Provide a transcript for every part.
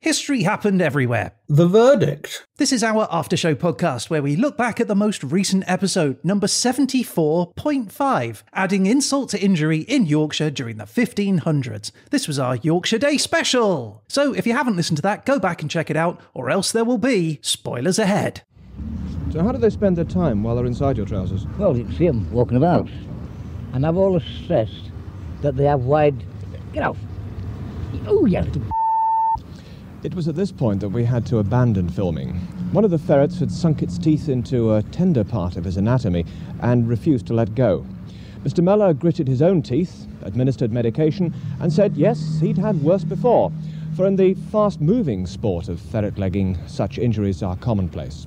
History happened everywhere. The verdict. This is our after show podcast where we look back at the most recent episode, number 74.5, adding insult to injury in Yorkshire during the 1500s. This was our Yorkshire Day special. So if you haven't listened to that, go back and check it out, or else there will be spoilers ahead. So how do they spend their time while they're inside your trousers? Well, you can see them walking about. And I've always stressed that they have wide... Get off. Oh, yeah. It was at this point that we had to abandon filming. One of the ferrets had sunk its teeth into a tender part of his anatomy and refused to let go. Mr. Mellor gritted his own teeth, administered medication, and said yes, he'd had worse before, for in the fast-moving sport of ferret legging, such injuries are commonplace.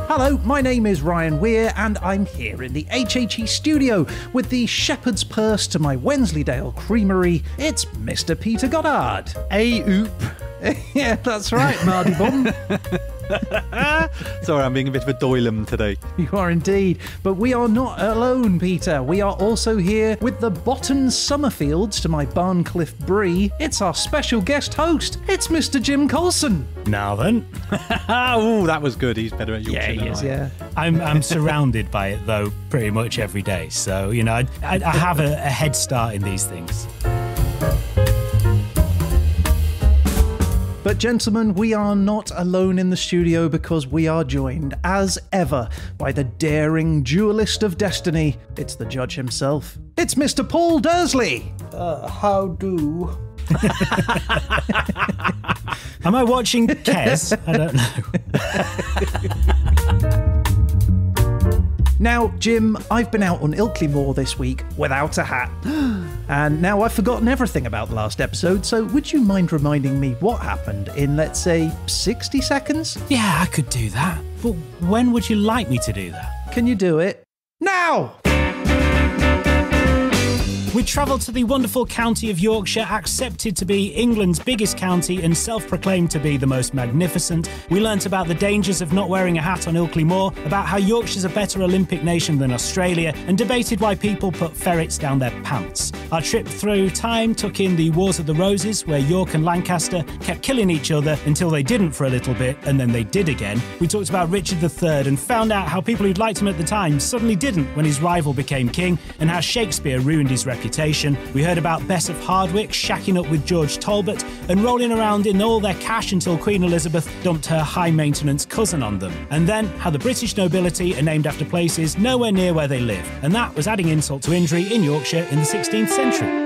Hello, my name is Ryan Weir and I'm here in the HHE studio with the shepherd's purse to my Wensleydale creamery. It's Mr. Peter Goddard. Hey, oop. Yeah, that's right, Mardy Bum. Sorry, I'm being a bit of a doylem today. You are indeed. But we are not alone, Peter. We are also here with the Botton Summerfields to my Barncliffe Brie. It's our special guest host. It's Mr. Jim Coulson. Now then. Oh, that was good. He's better at Yorkshire Yeah, he is, yeah. I'm surrounded by it, though, pretty much every day. So, you know, I have a head start in these things. But gentlemen, we are not alone in the studio because we are joined, as ever, by the daring duelist of destiny. It's the judge himself. It's Mr. Paul Dersley. How do? Am I watching Kes? I don't know. Now, Jim, I've been out on Ilkley Moor this week without a hat. And now I've forgotten everything about the last episode, so would you mind reminding me what happened in, let's say, 60 seconds? Yeah, I could do that. But when would you like me to do that? Can you do it? Now! We travelled to the wonderful county of Yorkshire, accepted to be England's biggest county and self-proclaimed to be the most magnificent. We learnt about the dangers of not wearing a hat on Ilkley Moor, about how Yorkshire's a better Olympic nation than Australia, and debated why people put ferrets down their pants. Our trip through time took in the Wars of the Roses, where York and Lancaster kept killing each other until they didn't for a little bit, and then they did again. We talked about Richard III and found out how people who'd liked him at the time suddenly didn't when his rival became king, and how Shakespeare ruined his reputation. We heard about Bess of Hardwick shacking up with George Talbot and rolling around in all their cash until Queen Elizabeth dumped her high-maintenance cousin on them. And then how the British nobility are named after places nowhere near where they live. And that was adding insult to injury in Yorkshire in the 16th century.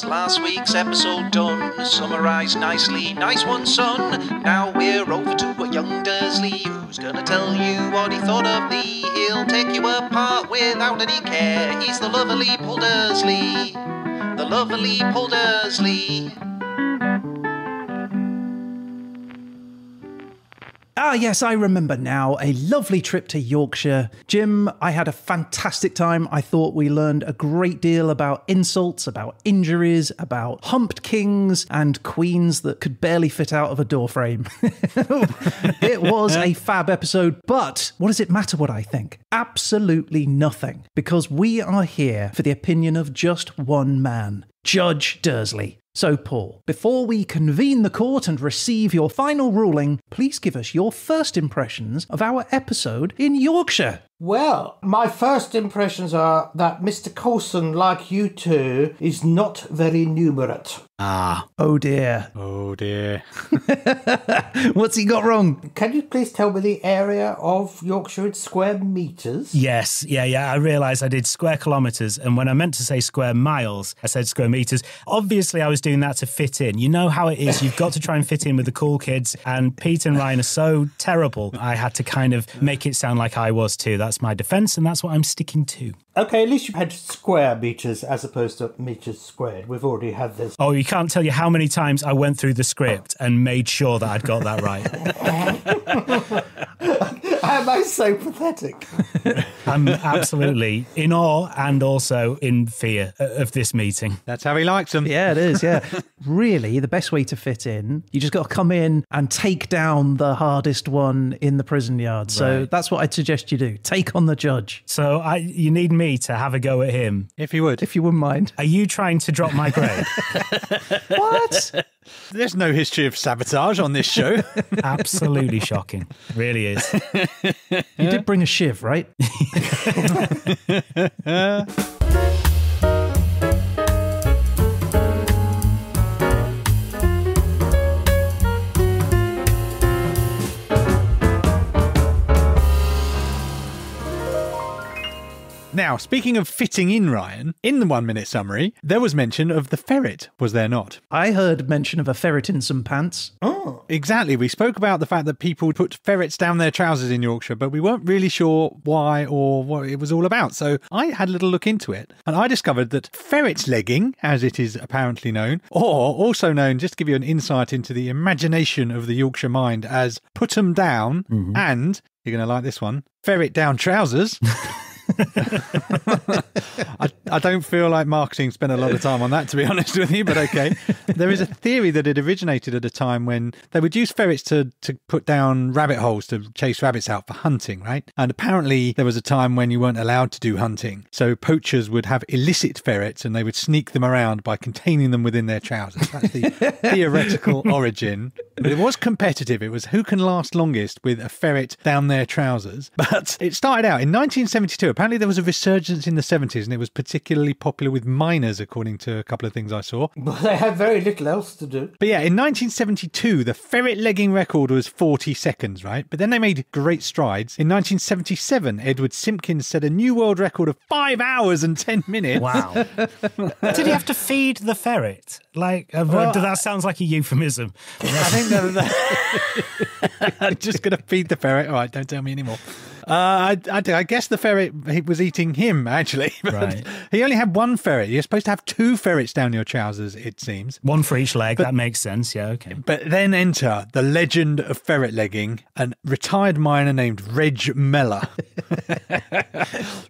Last week's episode done, summarised nicely, nice one son. Now we're over to young Dersley, who's gonna tell you what he thought of thee. He'll take you apart without any care. He's the lovely Paul Dersley, the lovely Paul Dersley. Ah, yes, I remember now. A lovely trip to Yorkshire. Jim, I had a fantastic time. I thought we learned a great deal about insults, about injuries, about humped kings and queens that could barely fit out of a doorframe. It was a fab episode, but what does it matter what I think? Absolutely nothing, because we are here for the opinion of just one man, Judge Dersley. So, Paul, before we convene the court and receive your final ruling, please give us your first impressions of our episode in Yorkshire. Well, my first impressions are that Mr. Coulson, like you two, is not very numerate. Ah. Oh dear. Oh dear. What's he got wrong? Can you please tell me the area of Yorkshire in square metres? Yes, yeah, I realised I did square kilometres, and when I meant to say square miles, I said square metres. Obviously, I was doing that to fit in. You know how it is, you've got to try and fit in with the cool kids, and Pete and Ryan are so terrible, I had to kind of make it sound like I was too. That's my defence, and that's what I'm sticking to. Okay, at least you had square metres as opposed to metres squared. We've already had this. Oh, you can't tell you how many times I went through the script and made sure that I'd got that right. I'm That's so pathetic. I'm absolutely in awe and also in fear of this meeting. That's how he likes them. Yeah, it is, yeah. Really, the best way to fit in, you just got to come in and take down the hardest one in the prison yard. So that's what I'd suggest you do. Take on the judge. So you need me to have a go at him. If you would. If you wouldn't mind. Are you trying to drop my grade? What? There's no history of sabotage on this show. Absolutely shocking. Really is. You did bring a shiv, right? Now, speaking of fitting in, Ryan, in the 1 minute summary, there was mention of the ferret, was there not? I heard mention of a ferret in some pants. Oh, exactly. We spoke about the fact that people put ferrets down their trousers in Yorkshire, but we weren't really sure why or what it was all about. So I had a little look into it, and I discovered that ferret's legging, as it is apparently known, or also known, just to give you an insight into the imagination of the Yorkshire mind, as put 'em down, and, you're going to like this one, ferret down trousers. I don't feel like marketing spent a lot of time on that, to be honest with you, but okay. There is a theory that it originated at a time when they would use ferrets to put down rabbit holes to chase rabbits out for hunting, right? And apparently there was a time when you weren't allowed to do hunting. So poachers would have illicit ferrets and they would sneak them around by containing them within their trousers. That's the theoretical origin. But it was competitive. It was who can last longest with a ferret down their trousers. But it started out in 1972. Apparently there was a resurgence in the 70s and it was particularly popular with miners, according to a couple of things I saw. Well, they had very little else to do. But yeah, in 1972, the ferret legging record was 40 seconds, right? But then they made great strides. In 1977, Edward Simpkins set a new world record of 5 hours and 10 minutes. Wow. Did he have to feed the ferret? Like, that sounds like a euphemism. I think I'm just going to feed the ferret. All right, don't tell me anymore. I guess the ferret was eating him, actually. Right. He only had one ferret. You're supposed to have 2 ferrets down your trousers, it seems. One for each leg. That makes sense. Yeah, okay. But then enter the legend of ferret legging, a retired miner named Reg Mellor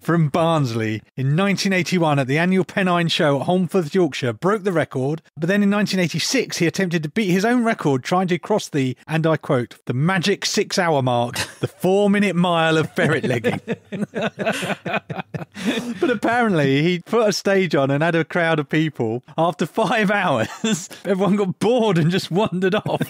from Barnsley in 1981 at the annual Pennine Show at Holmfirth, Yorkshire, broke the record. But then in 1986, he attempted to beat his own record, trying to cross the, and I quote, the magic 6-hour mark, the 4-minute mile of ferret legging. But apparently he put a stage on and had a crowd of people. After 5 hours, everyone got bored and just wandered off.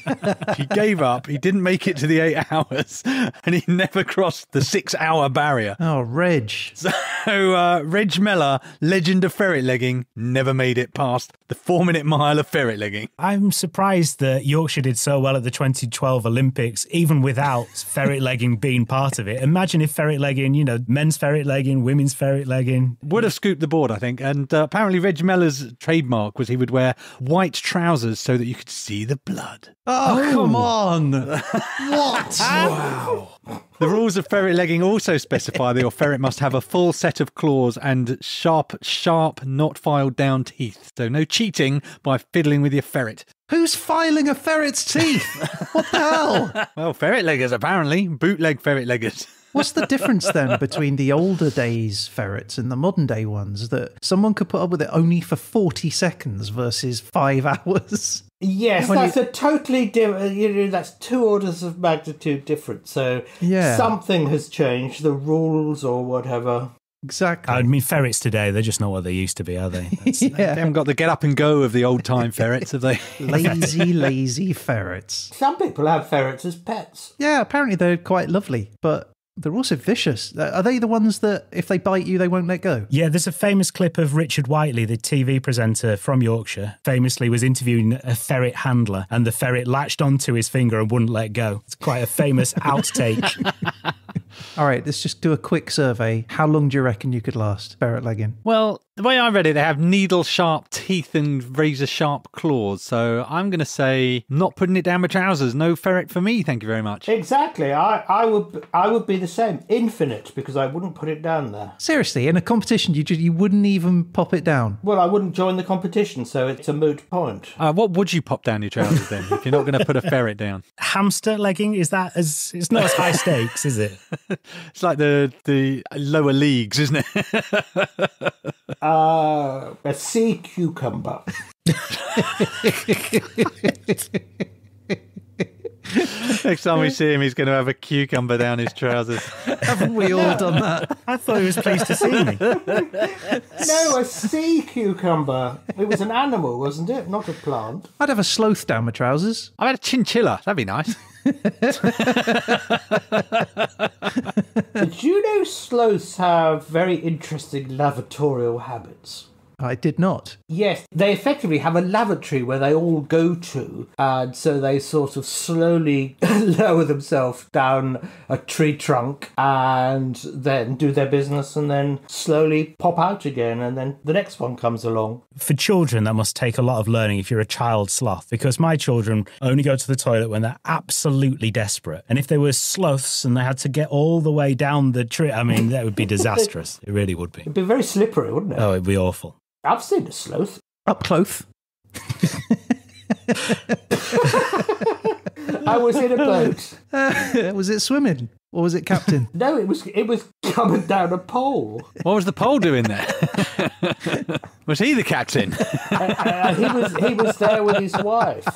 He gave up. He didn't make it to the 8 hours and he never crossed the 6-hour barrier. Oh, Reg. So Reg Mellor, legend of ferret legging, never made it past the 4-minute mile of ferret legging. I'm surprised that Yorkshire did so well at the 2012 Olympics, even without ferret legging being part of it. Imagine if ferret legging, men's ferret legging, women's ferret legging. Would have scooped the board, I think. And apparently Reg Mellor's trademark was he would wear white trousers so that you could see the blood. Oh, come on. What? Wow. The rules of ferret legging also specify that your ferret must have a full set of claws and sharp, not filed down teeth. So no cheating by fiddling with your ferret. Who's filing a ferret's teeth? What the hell? Well, ferret leggers, apparently. Bootleg ferret leggers. What's the difference then between the older days ferrets and the modern day ones, that someone could put up with it only for 40 seconds versus 5 hours? Yes, that's a totally different, that's 2 orders of magnitude different. So something has changed, the rules or whatever. Exactly. I mean, ferrets today, they're just not what they used to be, are they? They haven't got the get up and go of the old time ferrets, have they? Lazy ferrets. Some people have ferrets as pets. Yeah, apparently they're quite lovely, but they're also vicious. Are they the ones that if they bite you, they won't let go? Yeah, there's a famous clip of Richard Whiteley, the TV presenter from Yorkshire, famously was interviewing a ferret handler and the ferret latched onto his finger and wouldn't let go. It's quite a famous outtake. All right, let's just do a quick survey. How long do you reckon you could last ferret legging? Well, The way I read it, they have needle-sharp teeth and razor-sharp claws. So I'm going to say not putting it down my trousers. No ferret for me, thank you very much. Exactly. I would be the same. Infinite, because I wouldn't put it down there. Seriously, in a competition, you wouldn't even pop it down? Well, I wouldn't join the competition, so it's a moot point. What would you pop down your trousers then, if you're not going to put a ferret down? Hamster legging, it's not as high stakes, is it? It's like the lower leagues, isn't it? A sea cucumber. Next time we see him, he's going to have a cucumber down his trousers. Haven't we all done that? I thought he was pleased to see me. No, a sea cucumber. It was an animal, wasn't it? Not a plant. I'd have a sloth down my trousers. I had a chinchilla. That'd be nice. Did you know sloths have very interesting lavatorial habits? I did not. Yes, they effectively have a lavatory where they all go to, and so they sort of slowly lower themselves down a tree trunk and then do their business and then slowly pop out again, and then the next one comes along. For children, that must take a lot of learning if you're a child sloth, because my children only go to the toilet when they're absolutely desperate. And if they were sloths and they had to get all the way down the tree, I mean, that would be disastrous. It really would be. It'd be very slippery, wouldn't it? Oh, it'd be awful. I've seen a sloth. Up close. I was in a boat. Was it swimming? Or was it captain? No, it was coming down a pole. What was the pole doing there? Was he the captain? He was there with his wife.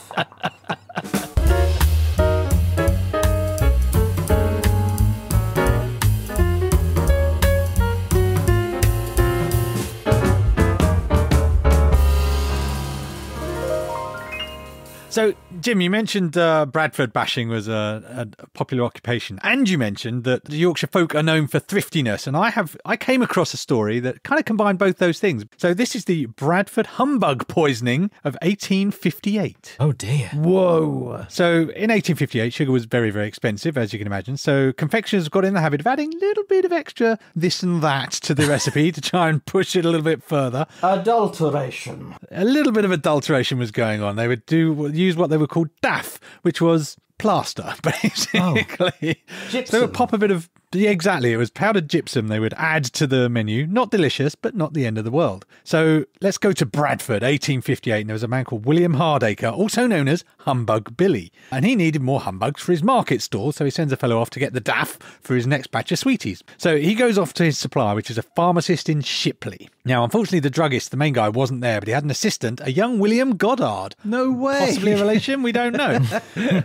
So, Jim, you mentioned Bradford bashing was a popular occupation, and you mentioned that the Yorkshire folk are known for thriftiness, and I came across a story that kind of combined both those things. So this is the Bradford Humbug poisoning of 1858. Oh, dear. Whoa. So in 1858, sugar was very, very expensive, as you can imagine. So confectioners got in the habit of adding a little bit of extra this and that to the recipe to try and push it a little bit further. Adulteration. A little bit of adulteration was going on. They would use what they would call daff, which was plaster, basically. Gypsum. So they would pop a bit of... Yeah, exactly. It was powdered gypsum they would add to the menu. Not delicious, but not the end of the world. So let's go to Bradford, 1858. And there was a man called William Hardacre, also known as Humbug Billy. And he needed more humbugs for his market stall, so he sends a fellow off to get the daff for his next batch of sweeties. So he goes off to his supplier, which is a pharmacist in Shipley. Now, unfortunately, the druggist, the main guy, wasn't there, but he had an assistant, a young William Goddard. No way. Possibly a relation, we don't know.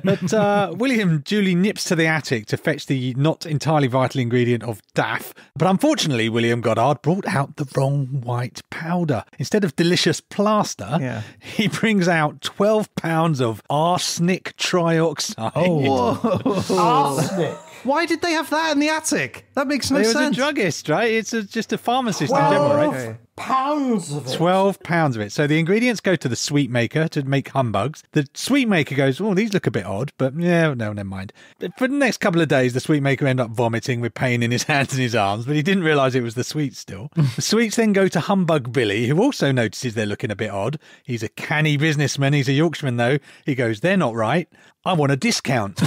But William duly nips to the attic to fetch the not entirely vital ingredient of daff. But unfortunately, William Goddard brought out the wrong white powder. Instead of delicious plaster, he brings out 12 pounds of arsenic trioxide. Oh, whoa. Arsenic. Why did they have that in the attic? That makes no sense. He was a druggist, right? It's just a pharmacist in general, right? Pounds of it. 12 pounds of it. So the ingredients go to the sweet maker to make humbugs. The sweet maker goes, oh, these look a bit odd, but yeah, no, never mind. For the next couple of days, the sweet maker ended up vomiting with pain in his hands and his arms, but he didn't realise it was the sweets still. The sweets then go to Humbug Billy, who also notices they're looking a bit odd. He's a canny businessman. He's a Yorkshireman, though. He goes, they're not right. I want a discount.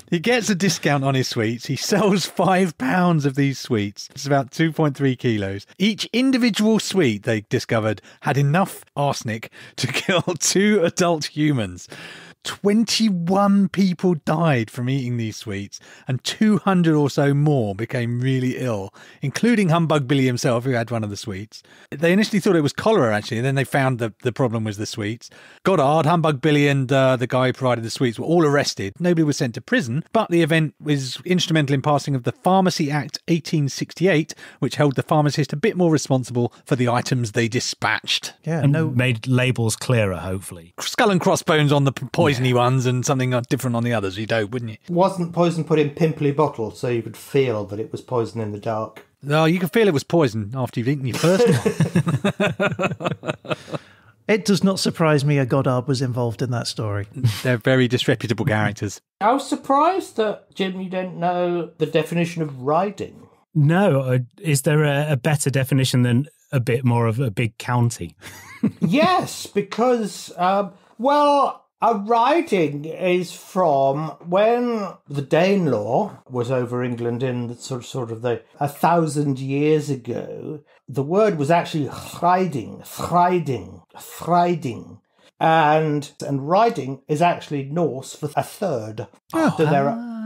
He gets a discount on his sweets. He sells 5 pounds of these sweets. It's about 2.3 kilos. Each individual sweet, they discovered, had enough arsenic to kill 2 adult humans. 21 people died from eating these sweets, and 200 or so more became really ill, including Humbug Billy himself, who had one of the sweets. They initially thought it was cholera, actually, and then they found that the problem was the sweets. Goddard, Humbug Billy, and the guy who provided the sweets were all arrested. Nobody was sent to prison, but the event was instrumental in passing of the Pharmacy Act 1868, which held the pharmacist a bit more responsible for the items they dispatched. Yeah, and made labels clearer, hopefully. Skull and crossbones on the poisony ones and something different on the others, you'd hope, wouldn't you? Wasn't poison put in pimply bottles so you could feel that it was poison in the dark? No, you could feel it was poison after you've eaten your first one. It does not surprise me a Goddard was involved in that story. They're very disreputable characters. I was surprised that, Jim, you don't know the definition of riding. No. Is there a better definition than a bit more of a big county? Yes, because, well, a riding is from when the Danelaw was over England in the sort of 1,000 years ago. The word was actually riding. And riding is actually Norse for a third. So there are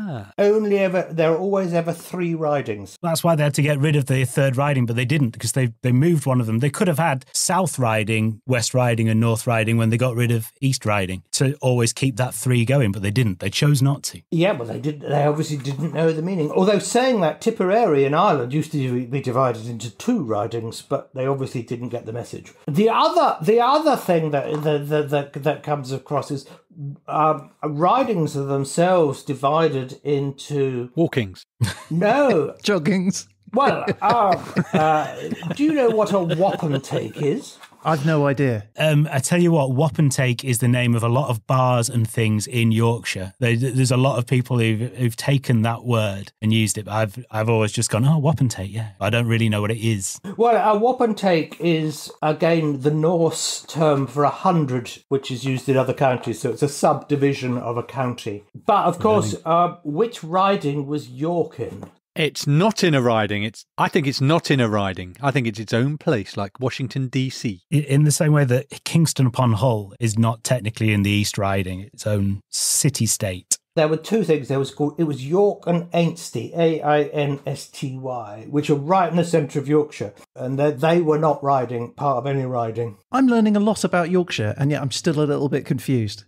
always ever 3 ridings. That's why they had to get rid of the third riding, but they didn't, because they moved one of them. They could have had South Riding, West Riding and North Riding when they got rid of East Riding to always keep that 3 going, but they didn't. They chose not to. Yeah, well, they obviously didn't know the meaning. Although saying that, Tipperary in Ireland used to be divided into 2 ridings, but they obviously didn't get the message. The other thing that comes across is ridings are themselves divided into... Walkings. No. Joggings. Well, do you know what a wapentake is? I've no idea. I tell you what, wapentake is the name of a lot of bars and things in Yorkshire. There's a lot of people who've taken that word and used it. But I've always just gone, oh, wapentake, yeah. I don't really know what it is. Well, a wapentake is, again, the Norse term for 100, which is used in other counties. So it's a subdivision of a county. But, of course, which riding was York in? It's not in a riding. I think it's not in a riding. I think it's its own place, like Washington, D.C. In the same way that Kingston upon Hull is not technically in the East Riding, its own city-state. There were 2 things. It was York and Ainsty, A-I-N-S-T-Y, which are right in the centre of Yorkshire. And they were not part of any riding. I'm learning a lot about Yorkshire, and yet I'm still a little bit confused.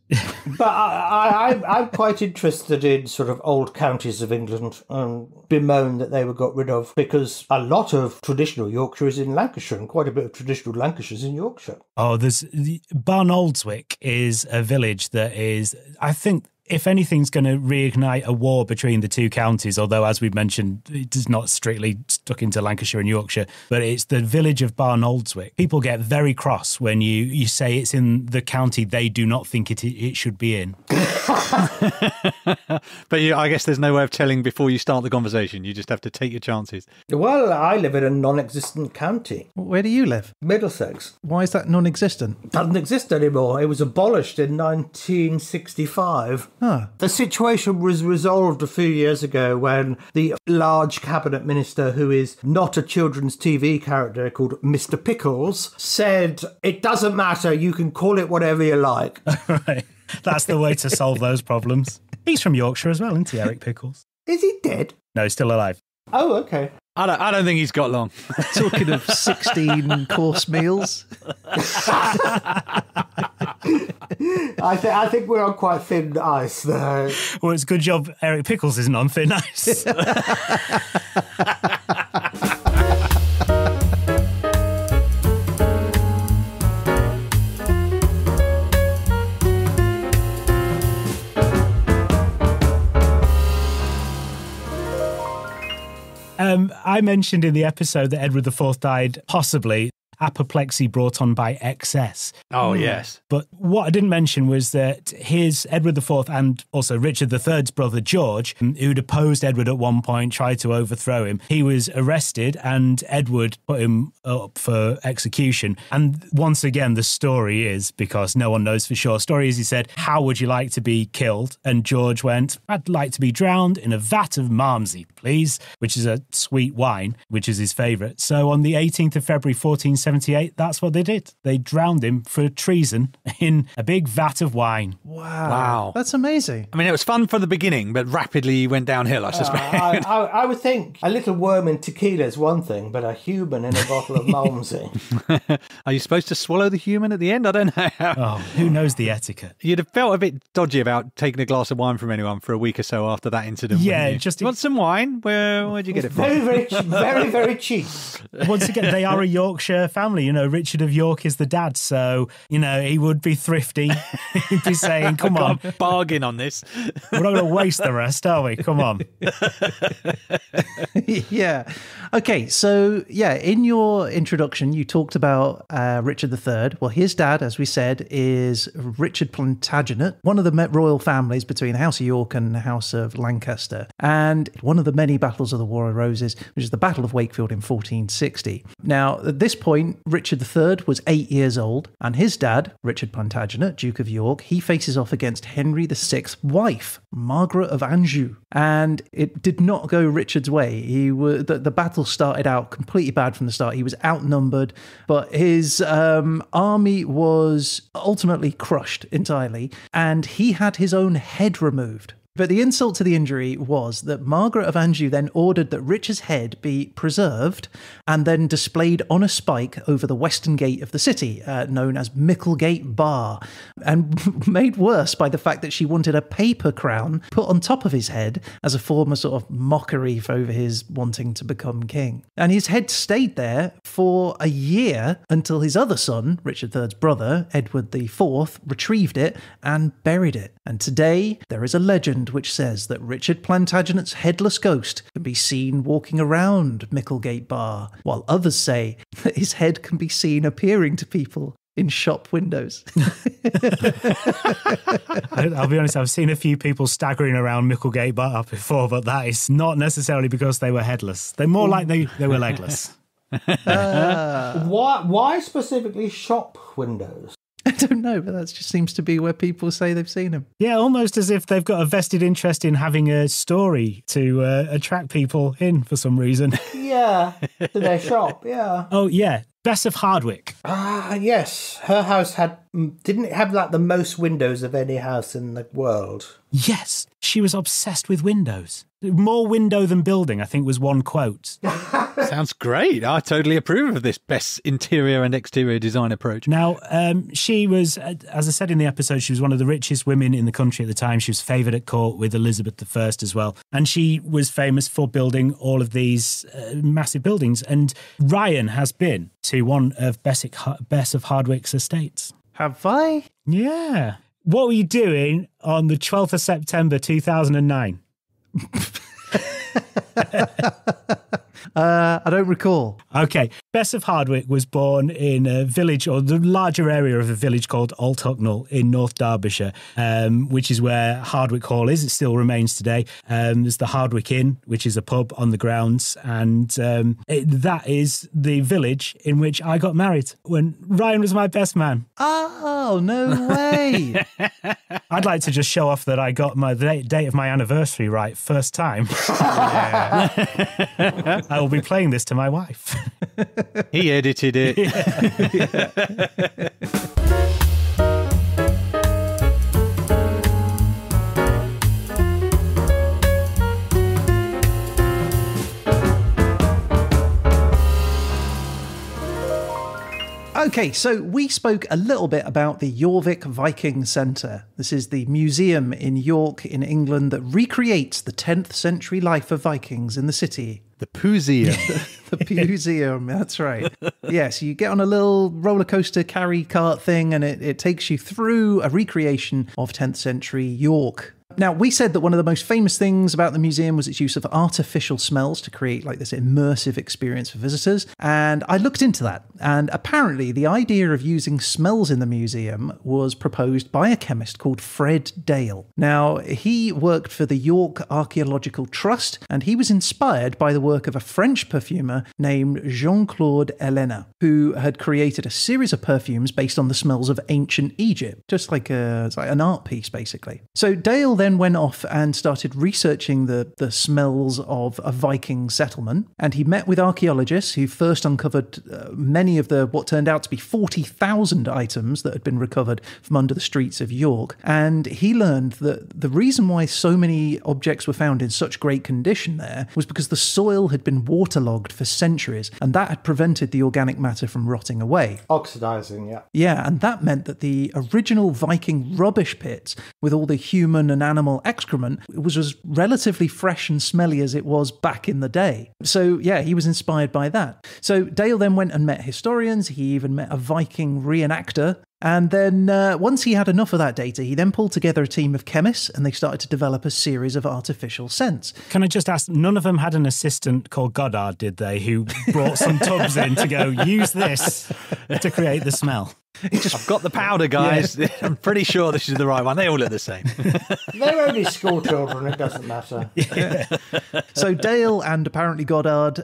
But I'm quite interested in sort of old counties of England and bemoan that they were got rid of, because a lot of traditional Yorkshire is in Lancashire, and quite a bit of traditional Lancashire is in Yorkshire. Oh, Barnoldswick is a village that is, I think, if anything's going to reignite a war between the 2 counties, although, as we've mentioned, it is not strictly stuck into Lancashire and Yorkshire, but it's the village of Barnoldswick. People get very cross when you say it's in the county they do not think it should be in. But I guess there's no way of telling before you start the conversation. You just have to take your chances. Well, I live in a non-existent county. Where do you live? Middlesex. Why is that non-existent? It doesn't exist anymore. It was abolished in 1965. Ah. The situation was resolved a few years ago when the large cabinet minister, who is not a children's TV character called Mr. Pickles, said, it doesn't matter, you can call it whatever you like. Right. That's the way to solve those problems. He's from Yorkshire as well, isn't he, Eric Pickles? Is he dead? No, he's still alive. Oh, okay. I don't think he's got long. Talking of 16 course meals. I think we're on quite thin ice there. Well, it's a good job Eric Pickles isn't on thin ice. I mentioned in the episode that Edward IV died possibly apoplexy brought on by excess. Oh, yes. But what I didn't mention was that his Edward IV and also Richard III's brother George, who'd opposed Edward at one point, tried to overthrow him. He was arrested and Edward put him up for execution. And once again, the story is, because no one knows for sure, story is he said, how would you like to be killed? And George went, I'd like to be drowned in a vat of Malmsey, please, which is a sweet wine, which is his favourite. So on the 18th of February 1478, that's what they did. They drowned him for treason in a big vat of wine. Wow. That's amazing. I mean, it was fun for the beginning, but rapidly went downhill, I suspect. I would think a little worm in tequila is one thing, but a human in a bottle of Malmsey. Are you supposed to swallow the human at the end? I don't know. Oh, who knows the etiquette? You'd have felt a bit dodgy about taking a glass of wine from anyone for a week or so after that incident. Yeah, you? just... You want some wine? Where'd you get it from? Very, very cheap. Once again, they are a Yorkshire family. Richard of York is the dad, so, he would be thrifty. He'd be saying, come on. Bargain on this. We're not going to waste the rest, are we? Come on. Yeah. Okay, so, in your introduction, you talked about Richard III. Well, his dad, as we said, is Richard Plantagenet, one of the royal families between the House of York and the House of Lancaster. And one of the many battles of the War of Roses, which is the Battle of Wakefield in 1460. Now, at this point, Richard III was 8 years old, and his dad, Richard Plantagenet, Duke of York, he faces off against Henry VI's wife, Margaret of Anjou. And it did not go Richard's way. The battle started out completely bad from the start. He was outnumbered, but his army was ultimately crushed entirely, and he had his own head removed. But the insult to the injury was that Margaret of Anjou then ordered that Richard's head be preserved and then displayed on a spike over the western gate of the city, known as Micklegate Bar, and made worse by the fact that she wanted a paper crown put on top of his head as a form of sort of mockery over his wanting to become king. And his head stayed there for a year until his other son, Richard III's brother, Edward IV, retrieved it and buried it. And today there is a legend which says that Richard Plantagenet's headless ghost can be seen walking around Micklegate Bar, while others say that his head can be seen appearing to people in shop windows. I'll be honest, I've seen a few people staggering around Micklegate Bar before, but that is not necessarily because they were headless. They're more like they were legless. Why specifically shop windows? I don't know, but that just seems to be where people say they've seen him. Yeah, almost as if they've got a vested interest in having a story to attract people in for some reason. Yeah, to their shop, yeah. Oh, yeah. Bess of Hardwick. Yes. Her house didn't it have like the most windows of any house in the world? Yes, she was obsessed with windows. More window than building, I think was one quote. Sounds great. I totally approve of this best interior and exterior design approach. Now, she was, as I said in the episode, she was one of the richest women in the country at the time. She was favoured at court with Elizabeth I as well. And she was famous for building all of these massive buildings. And Ryan has been to one of Bess of Hardwick's estates. Have I? Yeah. What were you doing on the 12th of September 2009? I don't recall. Okay. Bess of Hardwick was born in a village, or the larger area of a village called Old Hucknall in North Derbyshire, which is where Hardwick Hall is. It still remains today. There's the Hardwick Inn, which is a pub on the grounds, and that is the village in which I got married when Ryan was my best man. Oh, no way. I'd like to just show off that I got the date of my anniversary right first time. I will be playing this to my wife. He edited it. Yeah. Okay, so we spoke a little bit about the Jorvik Viking Centre. This is the museum in York in England that recreates the 10th century life of Vikings in the city. The Poo-seum. The Poo-seum, that's right. Yes, you get on a little roller coaster carry cart thing and it takes you through a recreation of 10th century York. Now, we said that one of the most famous things about the museum was its use of artificial smells to create like this immersive experience for visitors. And I looked into that. And apparently the idea of using smells in the museum was proposed by a chemist called Fred Dale. Now, he worked for the York Archaeological Trust, and he was inspired by the work of a French perfumer named Jean-Claude Helena, who had created a series of perfumes based on the smells of ancient Egypt, just like an art piece, basically. So Dale then went off and started researching the smells of a Viking settlement, and he met with archaeologists who first uncovered many of what turned out to be 40,000 items that had been recovered from under the streets of York. And he learned that the reason why so many objects were found in such great condition there was because the soil had been waterlogged for centuries, and that had prevented the organic matter from rotting away. Oxidizing, yeah. Yeah, and that meant that the original Viking rubbish pits with all the human and animal excrement was as relatively fresh and smelly as it was back in the day. So, yeah, he was inspired by that. So Dale then went and met historians. He even met a Viking reenactor. And then once he had enough of that data, he then pulled together a team of chemists and they started to develop a series of artificial scents. Can I just ask, none of them had an assistant called Goddard, did they, who brought some tubs in to go, use this to create the smell? I've got the powder, guys. Yeah. I'm pretty sure this is the right one. They all look the same. They're only school children. It doesn't matter. Yeah. So Dale and apparently Goddard,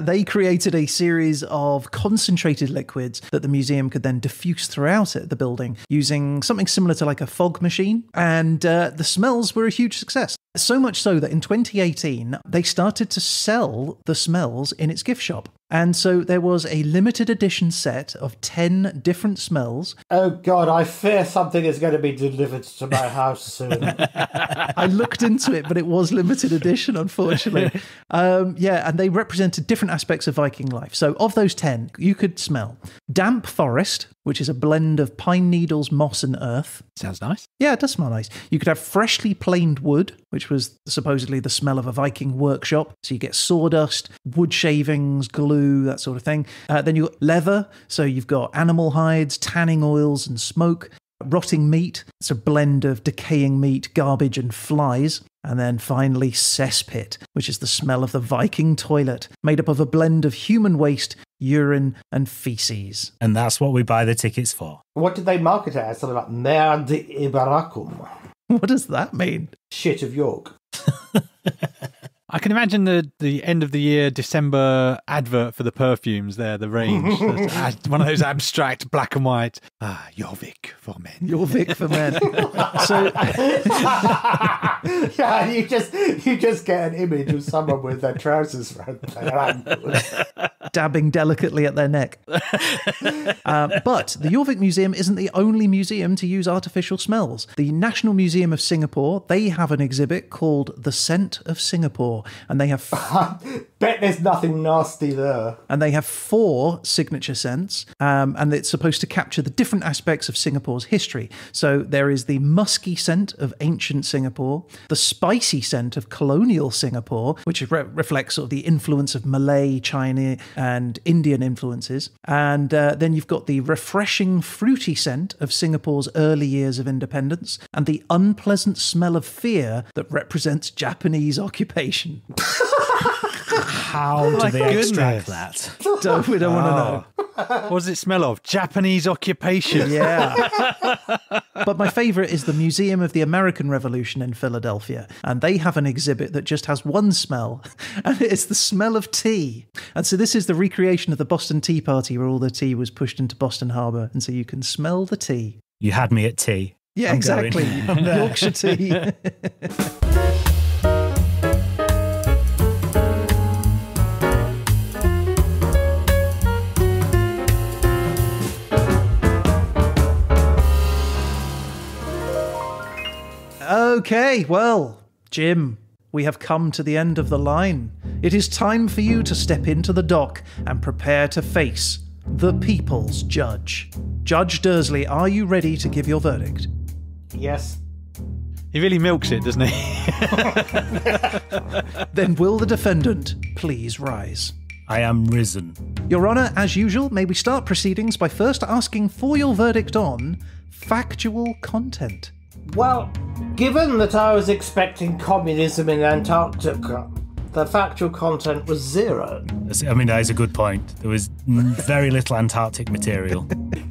they created a series of concentrated liquids that the museum could then diffuse throughout the building using something similar to like a fog machine. And the smells were a huge success. So much so that in 2018, they started to sell the smells in its gift shop. And so there was a limited edition set of 10 different smells. Oh, God, I fear something is going to be delivered to my house soon. I looked into it, but it was limited edition, unfortunately. Yeah, and they represented different aspects of Viking life. So of those 10, you could smell damp forest, which is a blend of pine needles, moss and earth. Sounds nice. Yeah, it does smell nice. You could have freshly planed wood, which was supposedly the smell of a Viking workshop. So you get sawdust, wood shavings, glue, that sort of thing. Then you've got leather. So you've got animal hides, tanning oils and smoke. Rotting meat. It's a blend of decaying meat, garbage and flies. And then finally cesspit, which is the smell of the Viking toilet, made up of a blend of human waste, urine and feces. And that's what we buy the tickets for. What did they market it as? Something like Merd Ibaracum. What does that mean? Shit of York. I can imagine the end of the year December advert for the perfumes there, the range. One of those abstract black and white. Jorvik for men. Jorvik for men. So yeah, you just get an image of someone with their trousers around their ankles. Dabbing delicately at their neck. But the Jorvik Museum isn't the only museum to use artificial smells. The National Museum of Singapore, they have an exhibit called The Scent of Singapore. And they have... Bet there's nothing nasty there. And they have 4 signature scents, and it's supposed to capture the different aspects of Singapore's history. So there is the musky scent of ancient Singapore, the spicy scent of colonial Singapore, which reflects sort of the influence of Malay, China, and Indian influences. And then you've got the refreshing, fruity scent of Singapore's early years of independence, and the unpleasant smell of fear that represents Japanese occupation. How do they extract that? We don't want to know. What does it smell of? Japanese occupation. Yeah. But my favourite is the Museum of the American Revolution in Philadelphia. And they have an exhibit that just has one smell. And it's the smell of tea. And so this is the recreation of the Boston Tea Party where all the tea was pushed into Boston Harbour. And so you can smell the tea. You had me at tea. Yeah, exactly. Yorkshire tea. Okay, well, Jim, we have come to the end of the line. It is time for you to step into the dock and prepare to face the people's judge. Judge Dersley, are you ready to give your verdict? Yes. He really milks it, doesn't he? Then will the defendant please rise? I am risen. Your Honour, as usual, may we start proceedings by first asking for your verdict on factual content. Well, given that I was expecting communism in Antarctica, the factual content was 0. I mean, that is a good point. There was very little Antarctic material.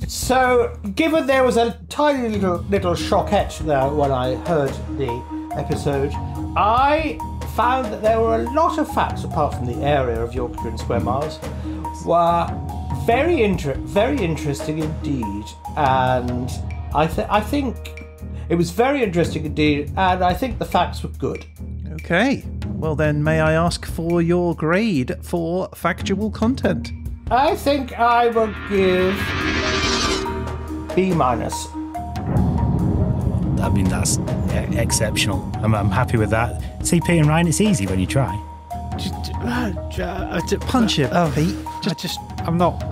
So, given there was a tiny little shockette there when I heard the episode, I found that there were a lot of facts, apart from the area of Yorkshire in square miles, were very interesting indeed. And I think it was very interesting indeed, and I think the facts were good. Okay, well then may I ask for your grade for factual content? I think I will give B-. I mean, that's exceptional. I'm happy with that. CP and Ryan, it's easy when you try. Punch it, Pete. I'm not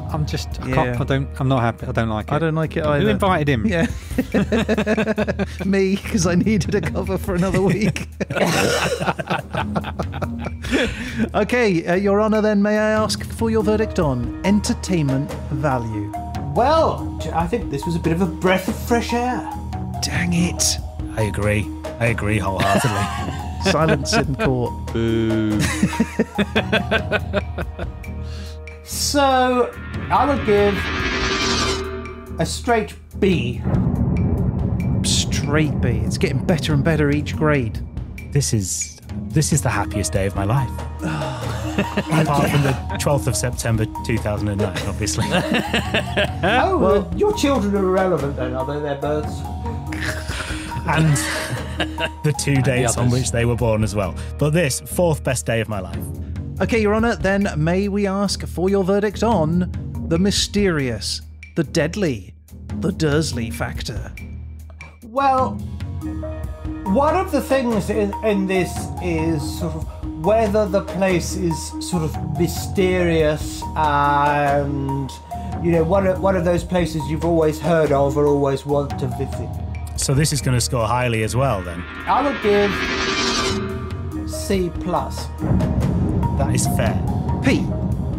happy. I don't like it. I don't like it either. Who invited him? Yeah. Me, because I needed a cover for another week. Okay, Your Honour, then may I ask for your verdict on entertainment value? Well, I think this was a bit of a breath of fresh air. Dang it. I agree wholeheartedly. Silence in court. Boo. So, I would give a straight B. Straight B. It's getting better and better each grade. This is the happiest day of my life. Apart from the 12th of September 2009, obviously. Well, your children are irrelevant then, are they? Their births? And the 2 dates on which they were born as well. But this, 4th best day of my life. Okay, Your Honour, then may we ask for your verdict on the mysterious, the deadly, the Dersley factor? Well, one of the things in this is sort of whether the place is sort of mysterious and, you know, one of those places you've always heard of or always want to visit. So this is going to score highly as well, then? I would give C+. That is fair. P,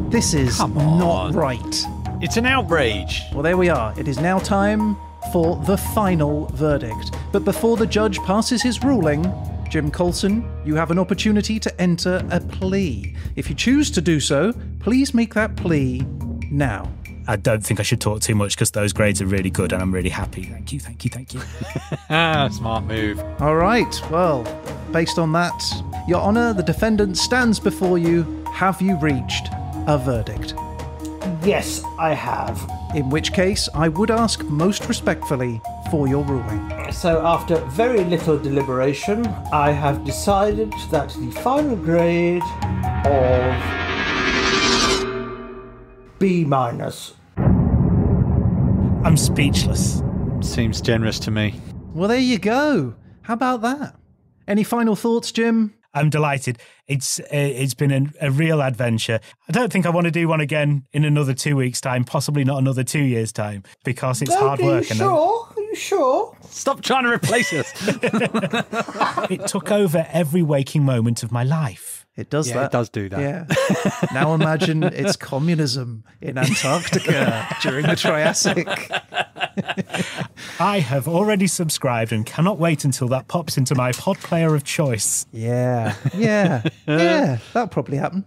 this is Come not on. right. It's an outrage. Well, there we are. It is now time for the final verdict. But before the judge passes his ruling, Jim Coulson, you have an opportunity to enter a plea. If you choose to do so, please make that plea now. I don't think I should talk too much because those grades are really good and I'm really happy. Thank you. Smart move. All right, well, based on that, Your Honour, the defendant stands before you. Have you reached a verdict? Yes, I have. In which case, I would ask most respectfully for your ruling. So after very little deliberation, I have decided that the final grade of B-. I'm speechless. Seems generous to me. Well, there you go. How about that? Any final thoughts, Jim? I'm delighted. It's been a real adventure. I don't think I want to do one again in another 2 weeks' time, possibly not another 2 years' time, because it's hard work. Are you sure? Stop trying to replace us. It took over every waking moment of my life. It does that. It does do that. Yeah. Now imagine it's communism in Antarctica during the Triassic. I have already subscribed and cannot wait until that pops into my pod player of choice. Yeah. That'll probably happen.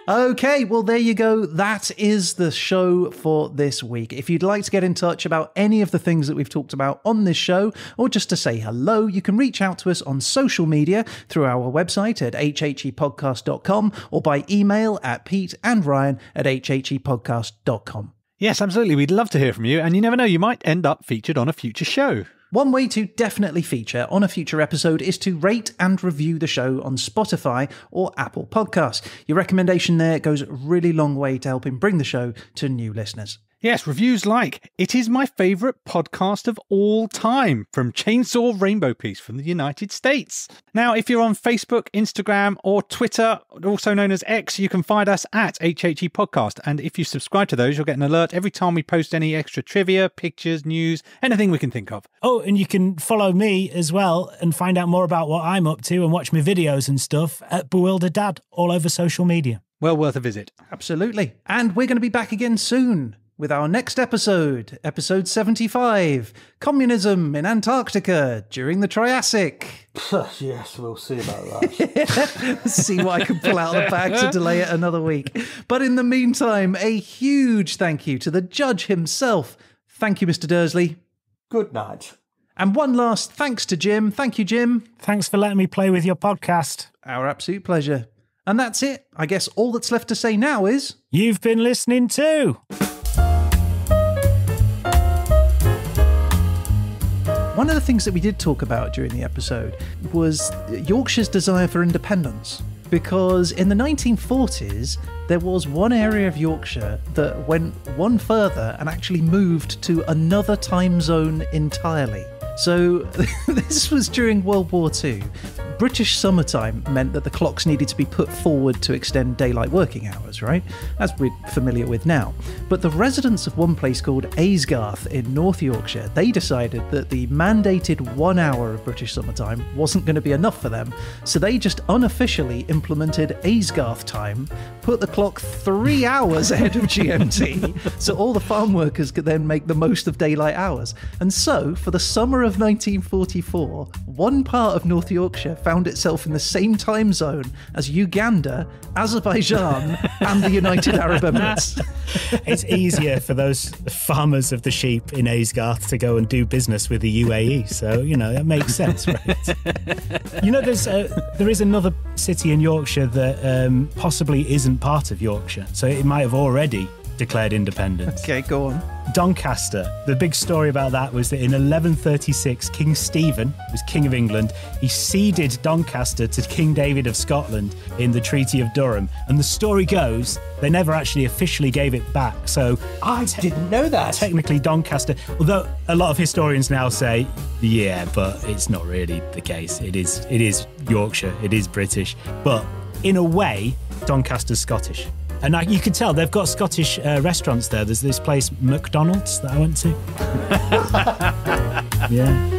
Okay, well, there you go. That is the show for this week. If you'd like to get in touch about any of the things that we've talked about on this show, or just to say hello, you can reach out to us on social media through our website at hhepodcast.com or by email at peteandryan@hhepodcast.com. Yes, absolutely. We'd love to hear from you. And you never know, you might end up featured on a future show. One way to definitely feature on a future episode is to rate and review the show on Spotify or Apple Podcasts. Your recommendation there goes a really long way to helping bring the show to new listeners. Yes, reviews like, it is my favourite podcast of all time, from Chainsaw Rainbow Piece from the United States. Now, if you're on Facebook, Instagram or Twitter, also known as X, you can find us at HHE Podcast. And if you subscribe to those, you'll get an alert every time we post any extra trivia, pictures, news, anything we can think of. Oh, and you can follow me as well and find out more about what I'm up to and watch my videos and stuff at Bewildered Dad all over social media. Well worth a visit. Absolutely. And we're going to be back again soon with our next episode, episode 75, Communism in Antarctica during the Triassic. Yes, we'll see about that. See what I can pull out of the bag to delay it another week. But in the meantime, a huge thank you to the judge himself. Thank you, Mr. Dersley. Good night. And one last thanks to Jim. Thank you, Jim. Thanks for letting me play with your podcast. Our absolute pleasure. And that's it. I guess all that's left to say now is... You've been listening to... One of the things that we did talk about during the episode was Yorkshire's desire for independence. because in the 1940s, there was one area of Yorkshire that went one further and actually moved to another time zone entirely. So this was during World War II. British summertime meant that the clocks needed to be put forward to extend daylight working hours, right? As we're familiar with now. But the residents of one place called Aysgarth in North Yorkshire, they decided that the mandated 1 hour of British summertime wasn't going to be enough for them. So they just unofficially implemented Aysgarth time, put the clock 3 hours ahead of GMT, so all the farm workers could then make the most of daylight hours. And so, for the summer of 1944, one part of North Yorkshire found itself in the same time zone as Uganda, Azerbaijan, and the United Arab Emirates. It's easier for those farmers of the sheep in Aysgarth to go and do business with the UAE, so, you know, that makes sense, right? You know, there is another city in Yorkshire that possibly isn't part of Yorkshire, so it might have already declared independence. Okay, go on. Doncaster. The big story about that was that in 1136, King Stephen, who was King of England, he ceded Doncaster to King David of Scotland in the Treaty of Durham. And the story goes, they never actually officially gave it back. So I didn't know that. Technically Doncaster, although a lot of historians now say, yeah, but it's not really the case. It is Yorkshire, it is British. But in a way, Doncaster's Scottish. And you can tell they've got Scottish restaurants there. There's this place, McDonald's, that I went to. Yeah.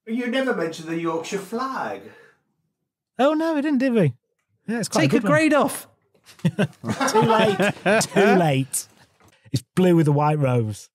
You never mentioned the Yorkshire flag. Oh, no, we didn't, did we? Yeah, it's quite Take a grade off. Too late. Too late. It's blue with a white rose.